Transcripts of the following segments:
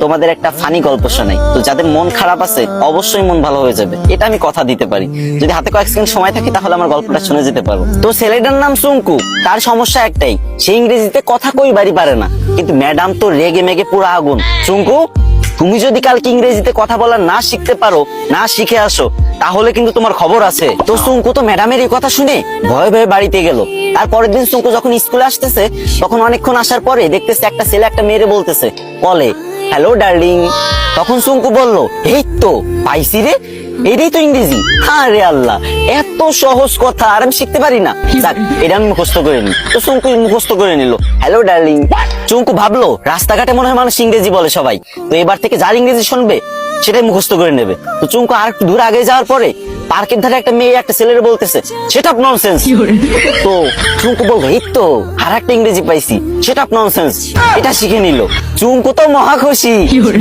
তোমাদের একটা ফানি গল্প শোনাই। তো যাদের মন খারাপ আছে অবশ্যই মন ভালো হয়ে যাবে, এটা আমি কথা দিতে পারি। যদি হাতে কয়েক সেকেন্ড সময় থাকে তাহলে আমার গল্পটা শুনে যেতে পারো। তো ছেলেটার নাম সুঙ্কু। তার সমস্যা একটাই, সে ইংরেজিতে কথা কইবারই পারে না, কিন্তু ম্যাডাম তো রেগে মেগে পুরো আগুন। সুঙ্কু, তুমি যদি কালকে ইংরেজিতে কথা বলা না শিখতে পারো, না শিখে আসো, তাহলে কিন্তু তোমার খবর আছে। তো সুঙ্কু তো ম্যাডামের এই কথা শুনে ভয়ে ভয়ে বাড়িতে গেল। তার পরের দিন সুঙ্কু যখন স্কুলে আসতেছে, তখন অনেকক্ষণ আসার পরে দেখতেছে একটা ছেলে একটা মেয়েরে বলতেছে, বলে হ্যালো ডার্লিং। তখন সুঙ্কু বলল, এই তো পাইছি রে, এটাই তো ইংরেজি। আরে আল্লাহ, এত সহজ কথা আর আমি শিখতে পারি না। যাক, এটা আমি মুখস্থ করে নি। তো সুঙ্কু মুখস্থ করে নিল হ্যালো ডার্লিং। চুঙ্কু ভাবলো রাস্তাঘাটে মনে হয় মানুষ ইংরেজি বলে সবাই, তো এবার থেকে যার ইংরেজি শুনবে সেটাই মুখস্থ করে নেবে। তো চুঙ্কু আর একটু দূর আগে যাওয়ার পরে পার্কের ধারে একটা মেয়ে একটা ছেলের বলতেছে সেটা ননসেন্স। তো চুঙ্কু বলবো এই তো আর একটা ইংরেজি পাইছি, সেটা ননসেন্স, এটা শিখে নিল। চুঙ্কু তো মহা খুশি,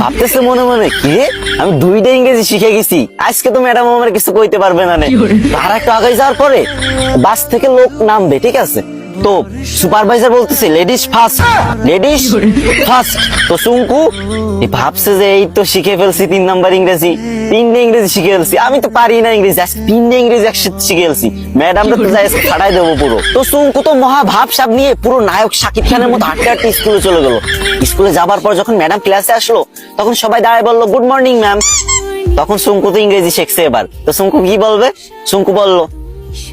ভাবতেছে মনে মনে কি রে, আমি দুইটা ইংরেজি শিখে গেছি, আজকে তো ম্যাডাম আমার কিছু কইতে পারবে না। আর একটু আগে যাওয়ার পরে বাস থেকে লোক নামবে, ঠিক আছে, তো সুপারভাইজার বলতেছে লেডিস ফার্স্ট, লেডিস ফার্স্ট। তো সুঙ্কু ভাবছে যে এই তো শিখে ফেলছি 3 নাম্বার ইংরেজি, 3টে ইংরেজি শিখে ফেলছি, আমি তো পারি না ইংরেজি, আজকে 3টে ইংরেজি একসাথে শিখে ফেলছি, ম্যাডামরা তো যাই ফাটাই দেবো পুরো। তো সুঙ্কু তো মহা ভাবসাব নিয়ে পুরো নায়ক শাকিব খানের মতো হাঁটতে হাঁটতে স্কুলে চলে গেল। স্কুলে যাবার পর যখন ম্যাডাম ক্লাসে আসলো, তখন সবাই দাঁড়ায় বললো গুড মর্নিং ম্যাম। তখন সুঙ্কু তো ইংরেজি শিখছে এবার, তো সুঙ্কু কি বলবে? সুঙ্কু বলল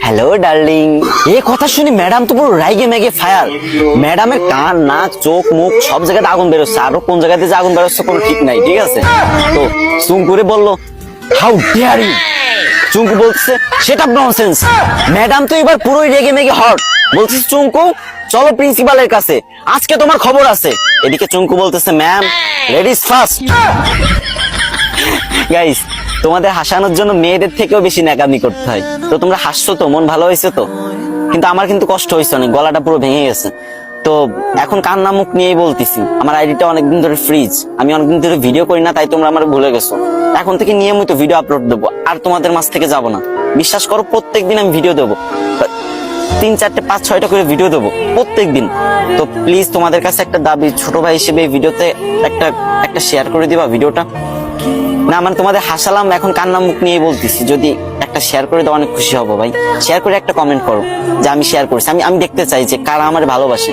হ্যালো ডার্লিং। এই কথা শুনে ম্যাডাম তো পুরো রাইগে মেগে ফায়ার। ম্যাডামের কান নাক চোখ মুখ সব জায়গাতে আগুন বেরোচ্ছে, আরো কোন জায়গাতে যে আগুন বেরোচ্ছে কোনো ঠিক নাই, ঠিক আছে। তো সুঙ্কুরে বললো হাউ ডেয়ার ইউ। চুঙ্কু বলছে সেটা ননসেন্স। ম্যাডাম তো এবার পুরোই রেগে মেগে হট, বলছে চুঙ্কু চলো প্রিন্সিপালের কাছে, আজকে তোমার খবর আছে। এদিকে চুঙ্কু বলতেছে ম্যাম লেডিস ফার্স্ট। গাইস, তোমাদের হাসানোর জন্য মেয়েদের থেকেও বেশি ন্যাকামি করতে হয়। তো তোমরা হাসছো তো, মন ভালো হয়েছে তো, কিন্তু আমার কিন্তু কষ্ট হয়েছে অনেক, গলাটা পুরো ভেঙে গেছে। তো এখন কান্না মুখ নিয়েই বলতেছি, আমার আইডিটা অনেকদিন ধরে ফ্রিজ, আমি অনেকদিন ধরে ভিডিও করি না, তাই তোমরা আমার ভুলে গেছো। এখন থেকে নিয়মিত ভিডিও আপলোড দেবো, আর তোমাদের মাঝ থেকে যাব না, বিশ্বাস করো। প্রত্যেকদিন আমি ভিডিও দেবো, 3, 4, 5, 6টা করে ভিডিও দেবো প্রত্যেকদিন। তো প্লিজ তোমাদের কাছে একটা দাবি, ছোট ভাই হিসেবে এই ভিডিওতে একটা শেয়ার করে দিবা ভিডিওটা। না মানে তোমাদের হাসালাম, এখন কান্না মুখ নিয়ে বলতেছি, যদি একটা শেয়ার করে দাও অনেক খুশি হবো ভাই। শেয়ার করে একটা কমেন্ট করো যে আমি শেয়ার করছি, আমি দেখতে চাই যে কারা আমার ভালোবাসে।